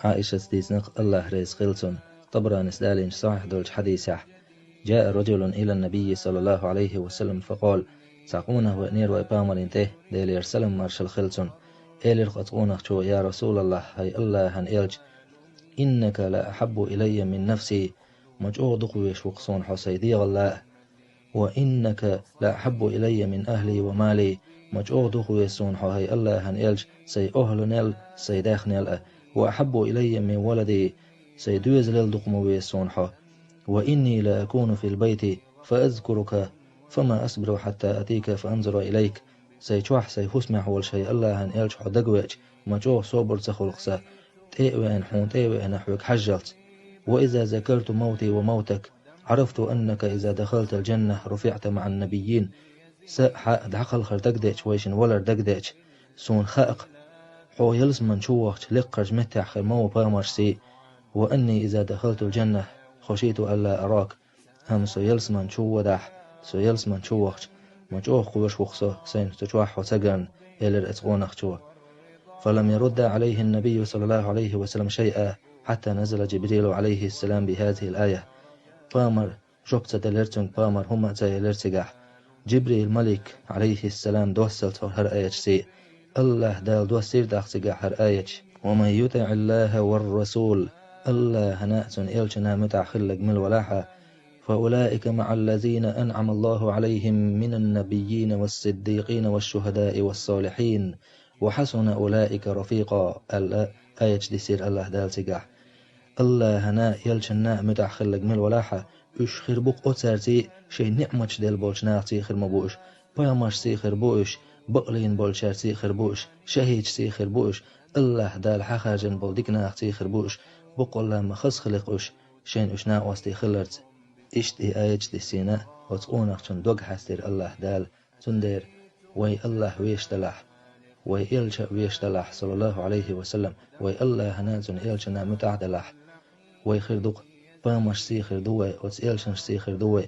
عائشة ديزنق الله ريز خلصن طبران سدالين صحيح دولج حديثة. جاء رجل إلى النبي صلى الله عليه وسلم فقال ساقونه ونير وإبامر انته ديلير سلم مرشل خلصن إلير قطعونه شو يا رسول الله هاي الله هن إلج إنك لا أحب إلي من نفسي مجؤ دقويش وقصون حسيدي الله وإنك لا أحب إلي من أهلي ومالي مجؤ دقويسون هاي الله هن إلج سي أهل نل سي داخ نل وأحب إلي من ولدي سي دوز لل دقمويسون وإني لا أكون في البيت فأذكرك فما أصبر حتى أتيك فأنظر إليك سيتوح سيحسمح والشيء الله هن إلج حدقويج مجؤ صوبر تخلقسا تيوين حون تيوين نحوك حجلت وإذا ذكرت موتي وموتك عرفت أنك إذا دخلت الجنة رفعت مع النبيين سأحق دعقل خردقديش ويشن ولر دقديش سون خائق حو يلس من شوخت لقرج متع خرمو بامرسي وأني إذا دخلت الجنة خشيت ألا أراك هم سيلس من شو ودح سيلس من شوخت مجوخ قوش وخصو سين تجوح وسقن إلر إتغونخ شو. فلم يرد عليه النبي صلى الله عليه وسلم شيئا حتى نزل جبريل عليه السلام بهذه الآية. بامر شبت دلرتن بامر هم زي لرتقح جبريل ملك عليه السلام دوسلت هر آية سي الله دال دوسير داخسقح هر آية ومن يطع الله والرسول الله هنأتن إلشنا متعخلق من الولاحة فأولئك مع الذين أنعم الله عليهم من النبيين والصديقين والشهداء والصالحين وحسن أولئك رفيقا. الآية ديسير الله دال تقح الله هنا يلشنا متعخلق من الولاحة إش خربوك أتسارتي شي نعمش ديل بولش ناغتي خرمبوش بامش سي خربوش بقلين بولشار سي خربوش شهيج سي خربوش الله دال حخاجن بولدك ناغتي خربوش بقول لما خص خلقوش شين إش ناقوستي خلرت إشتي آية ديسينا وتقونك تن دوغ حستير الله دال تندير وي الله ويشتلح وي إلشا ويشتلح صلى الله عليه وسلم وي الله هنازن إلشنا متعدلح وي خردوق بامش سي خردوه وتس إلشنش سي خردوه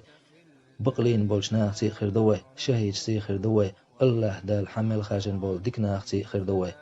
بقلين بولشناغ سي خردوه شهيج سي خردوه الله دال حمل خاجن بول ديكناغ سي خردوه